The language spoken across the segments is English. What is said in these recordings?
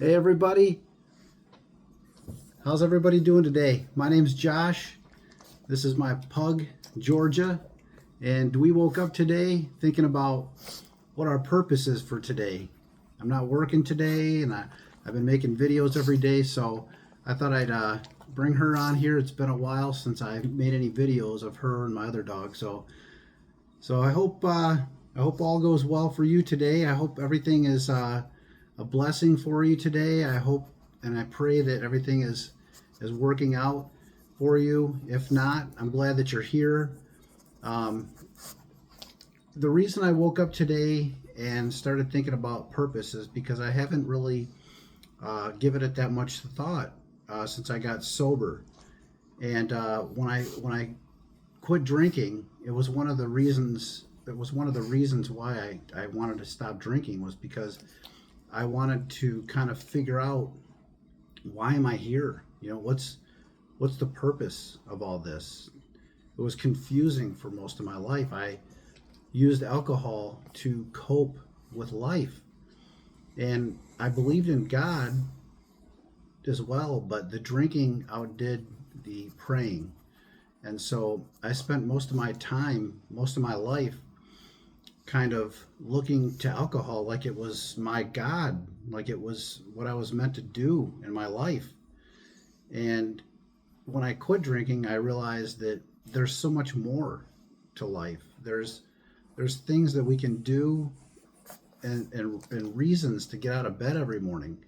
Hey everybody, how's everybody doing today? My name's Josh. This is my pug, Georgia, and we woke up today thinking about what our purpose is for today. I'm not working today, and I've been making videos every day, so I thought I'd bring her on here. It's been a while since I made any videos of her and my other dog, so I hope all goes well for you today. I hope everything is a blessing for you today. I hope and I pray that everything is working out for you. If not, I'm glad that you're here. Um, the reason I woke up today and started thinking about purpose is because I haven't really given it that much thought since I got sober. And when I quit drinking, it was one of the reasons. It was one of the reasons why I wanted to stop drinking was because I wanted to kind of figure out, why am I here? What's the purpose of all this? It was confusing for most of my life. I used alcohol to cope with life, and I believed in God as well, but the drinking outdid the praying. And so I spent most of my time, most of my life, kind of looking to alcohol like it was my God, like it was what I was meant to do in my life. And when I quit drinking, I realized that there's so much more to life. There's things that we can do, and reasons to get out of bed every morning.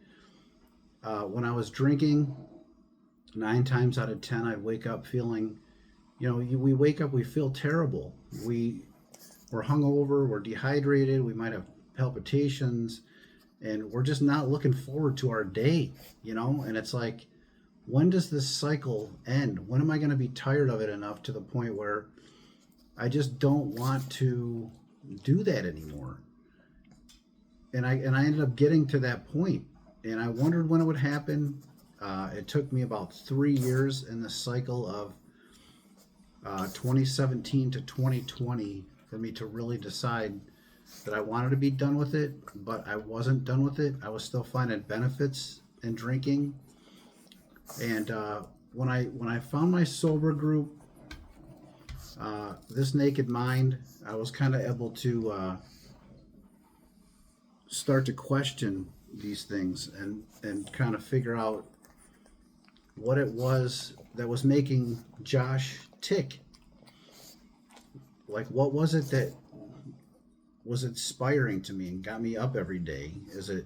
When I was drinking, 9 times out of 10, I'd wake up feeling, we wake up, we feel terrible. We're hungover, we're dehydrated, we might have palpitations, and we're just not looking forward to our day. And it's like, when does this cycle end? When am I going to be tired of it enough to the point where I just don't want to do that anymore? And I ended up getting to that point, and I wondered when it would happen. It took me about 3 years in the cycle of 2017 to 2020 for me to really decide that I wanted to be done with it, but I wasn't done with it. I was still finding benefits in drinking. And when I found my sober group, This Naked Mind, I was kind of able to start to question these things and kind of figure out what it was that was making Josh tick. Like, what was it that was inspiring to me and got me up every day? Is it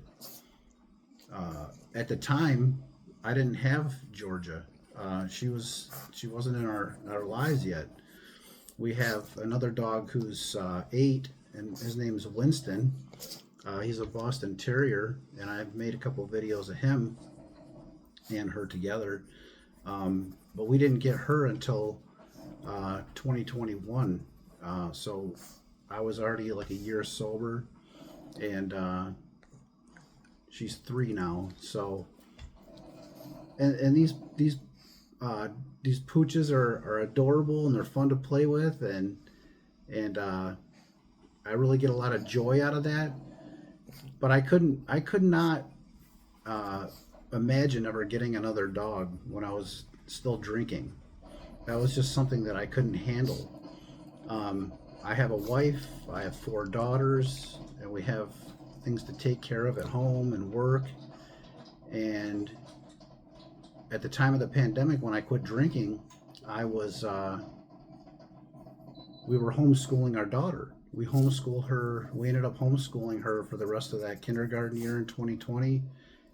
at the time I didn't have Georgia. She wasn't in our lives yet. We have another dog who's 8, and his name is Winston. He's a Boston Terrier, and I've made a couple videos of him and her together. But we didn't get her until 2021. So I was already like a year sober, and she's 3 now. So, and these pooches are adorable, and they're fun to play with, and I really get a lot of joy out of that. But I could not imagine ever getting another dog when I was still drinking. That was just something that I couldn't handle. I have a wife, I have 4 daughters, and we have things to take care of at home and work. And at the time of the pandemic, when I quit drinking, I was we were homeschooling our daughter. We homeschooled her. We ended up homeschooling her for the rest of that kindergarten year in 2020,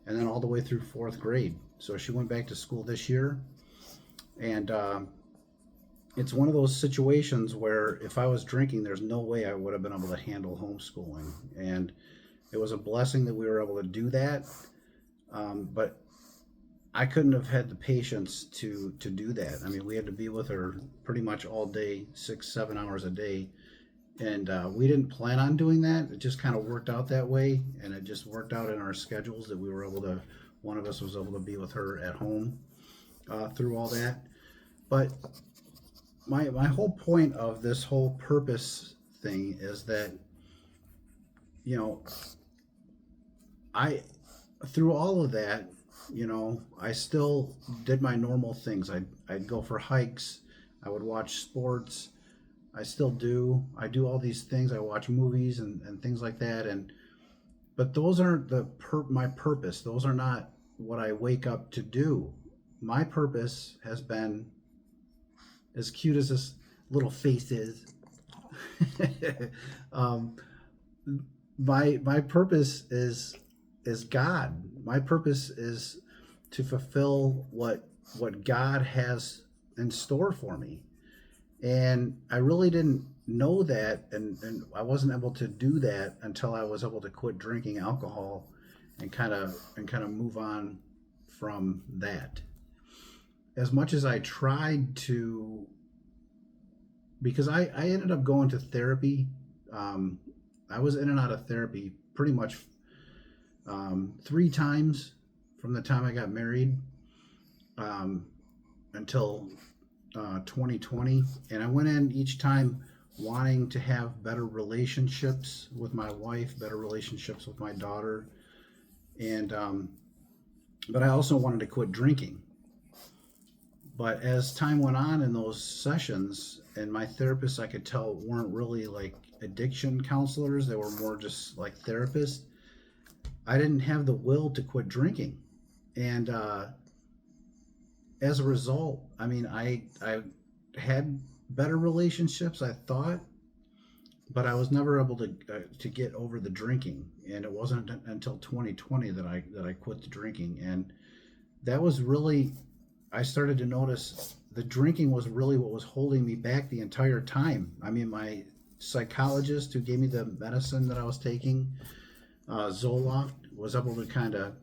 and then all the way through 4th grade. So she went back to school this year, and it's one of those situations where if I was drinking, there's no way I would have been able to handle homeschooling. And it was a blessing that we were able to do that. But I couldn't have had the patience to do that. I mean, we had to be with her pretty much all day, 6-7 hours a day. And we didn't plan on doing that. It just kind of worked out that way. And it just worked out in our schedules that we were able to, one of us was able to be with her at home through all that. But my whole point of this whole purpose thing is that, you know, I through all of that, I still did my normal things. I'd go for hikes. I would watch sports. I still do. I do all these things. I watch movies and things like that. But those aren't my purpose. Those are not what I wake up to do. My purpose has been, as cute as this little face is, um, my purpose is God. My purpose is to fulfill what God has in store for me. And I really didn't know that, and I wasn't able to do that until I was able to quit drinking alcohol and kind of move on from that. As much as I tried to, because I ended up going to therapy. I was in and out of therapy pretty much 3 times from the time I got married until 2020. And I went in each time wanting to have better relationships with my wife, better relationships with my daughter, and but I also wanted to quit drinking. But as time went on in those sessions, and my therapists, I could tell, weren't really like addiction counselors, they were more just like therapists. I didn't have the will to quit drinking. And as a result, I mean, I had better relationships, I thought, but I was never able to get over the drinking. And it wasn't until 2020 that I quit the drinking. And that was really, I started to notice the drinking was really what was holding me back the entire time. I mean, my psychologist who gave me the medicine that I was taking, Zoloft, was able to kind of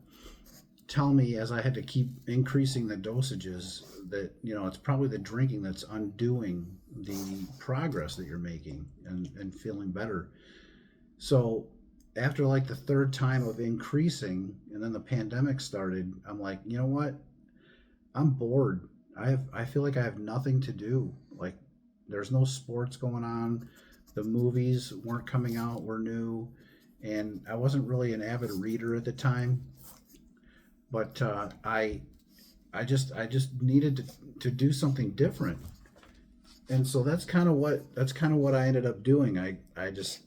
tell me, as I had to keep increasing the dosages, that it's probably the drinking that's undoing the progress that you're making and feeling better. So after like the third time of increasing, and then the pandemic started, I'm like, you know what? I'm bored. I feel like I have nothing to do. Like, there's no sports going on. The movies weren't coming out, were new, and I wasn't really an avid reader at the time. But I just needed to do something different. And so that's kind of what I ended up doing. I just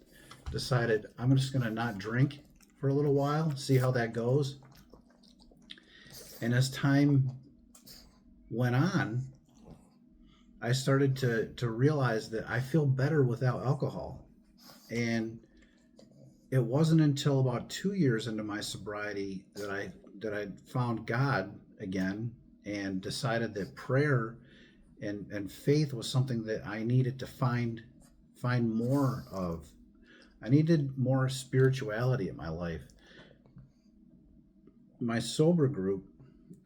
decided I'm just gonna not drink for a little while, see how that goes. And as time went on, I started to realize that I feel better without alcohol. And it wasn't until about 2 years into my sobriety that I found God again and decided that prayer and faith was something that I needed to find more of. I needed more spirituality in my life. My sober group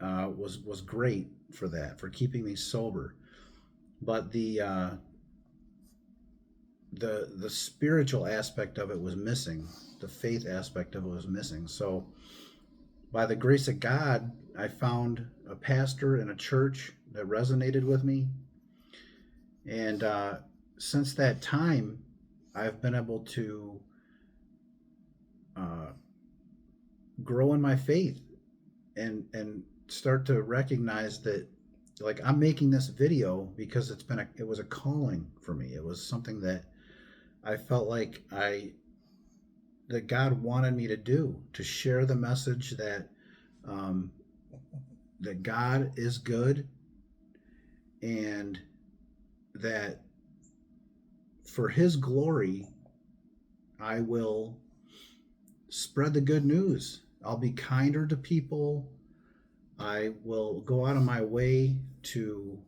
was great for that, for keeping me sober, but the spiritual aspect of it was missing. The faith aspect of it was missing. So by the grace of God, I found a pastor in a church that resonated with me. And since that time, I've been able to uh, grow in my faith and start to recognize that, like, I'm making this video because it was a calling for me. It was something that I felt like that God wanted me to do, to share the message um, that God is good, and that for His glory, I will spread the good news. I'll be kinder to people. I will go out of my way to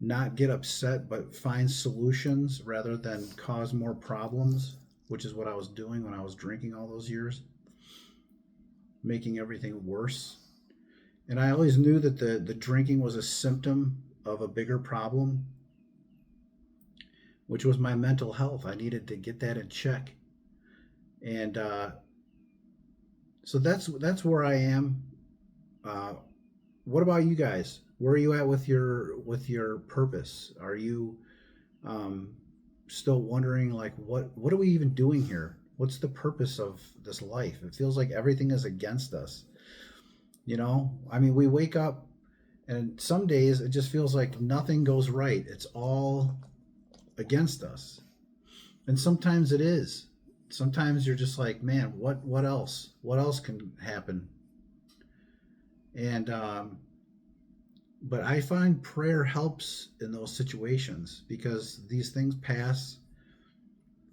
not get upset, but find solutions rather than cause more problems, which is what I was doing when I was drinking all those years, making everything worse. And I always knew that the drinking was a symptom of a bigger problem, which was my mental health. I needed to get that in check. And so that's where I am. Uh, what about you guys? Where are you at with your purpose? Are you still wondering, like, what are we even doing here? What's the purpose of this life? It feels like everything is against us. I mean, we wake up and some days it just feels like nothing goes right. It's all against us. And sometimes it is. Sometimes you're just like, man, what else? What else can happen? And but I find prayer helps in those situations because these things pass,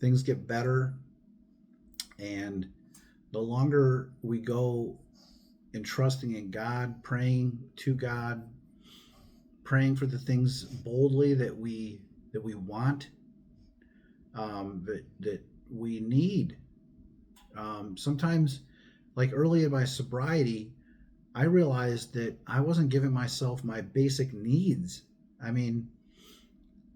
things get better, and the longer we go in trusting in God, praying to God, praying for the things boldly that we want, that we need. Sometimes, like early in my sobriety, I realized that I wasn't giving myself my basic needs. I mean,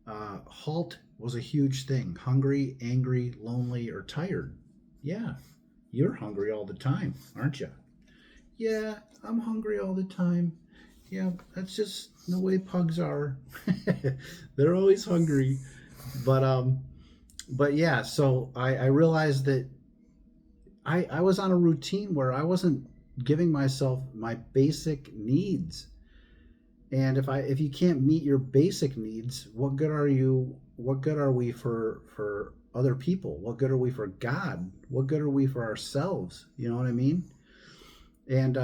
halt was a huge thing. Hungry, angry, lonely, or tired. Yeah, you're hungry all the time, aren't you? Yeah, I'm hungry all the time. Yeah, that's just the way pugs are. They're always hungry. But yeah, so I realized that I was on a routine where I wasn't giving myself my basic needs. And if you can't meet your basic needs, what good are you? What good are we for other people? What good are we for God? What good are we for ourselves? You know what I mean? And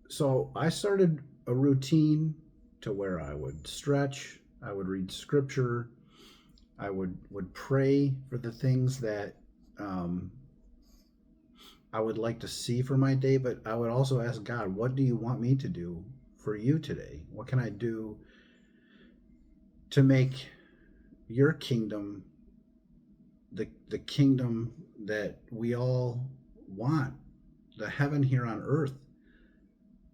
so I started a routine to where I would stretch, I would read scripture, I would pray for the things that I would like to see for my day, but I would also ask God, what do you want me to do for you today? What can I do to make your kingdom the kingdom that we all want, the heaven here on earth?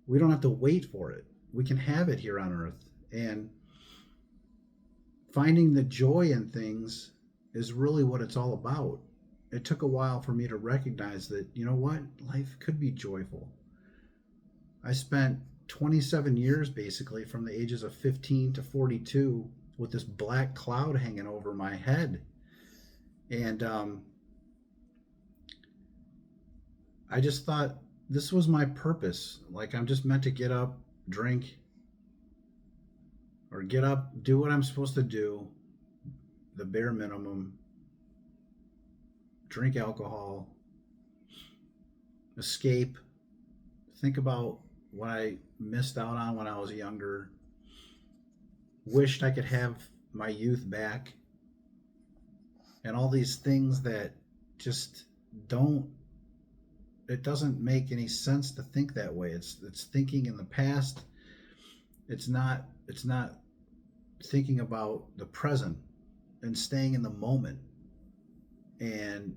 We don't have to wait for it. We can have it here on earth. And finding the joy in things is really what it's all about. It took a while for me to recognize that, you know what, life could be joyful. I spent 27 years basically from the ages of 15 to 42 with this black cloud hanging over my head. And I just thought this was my purpose. Like, I'm just meant to get up, drink, or get up, do what I'm supposed to do, the bare minimum, drink alcohol, escape, think about what I missed out on when I was younger, wished I could have my youth back, and all these things that just don't, it doesn't make any sense to think that way. It's thinking in the past. It's not thinking about the present and staying in the moment and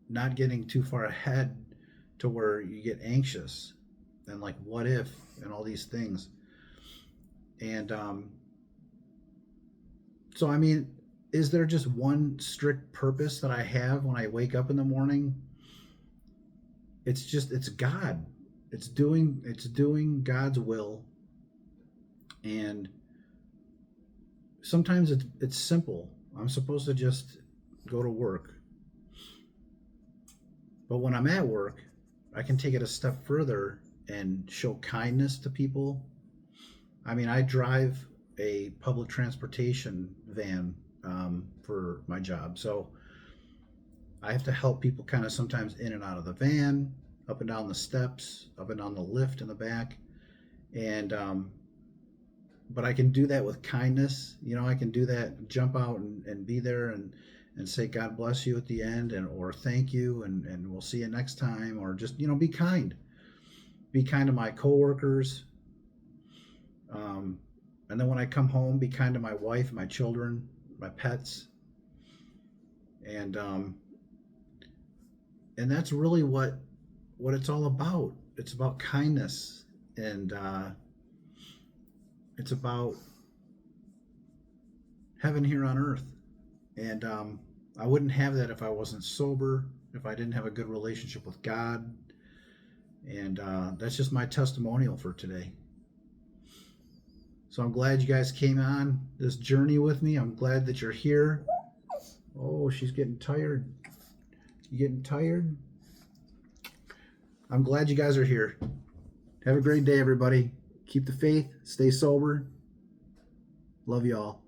not getting too far ahead to where you get anxious and like what if and all these things. And so I mean, is there just one strict purpose that I have when I wake up in the morning? It's God. It's doing God's will. And sometimes it's simple. I'm supposed to just go to work. But when I'm at work, I can take it a step further and show kindness to people. I mean, I drive a public transportation van for my job. So I have to help people kind of sometimes in and out of the van, up and down the steps, up and down the lift in the back. And but I can do that with kindness. I can do that, jump out and be there and say God bless you at the end, and or thank you, and we'll see you next time, or just be kind. Be kind to my coworkers. And then when I come home, be kind to my wife, my children, my pets. And that's really what it's all about. It's about kindness, and it's about heaven here on earth. And I wouldn't have that if I wasn't sober, if I didn't have a good relationship with God. And that's just my testimonial for today. So I'm glad you guys came on this journey with me. I'm glad that you're here. Oh, she's getting tired. You getting tired? I'm glad you guys are here. Have a great day, everybody. Keep the faith. Stay sober. Love you all.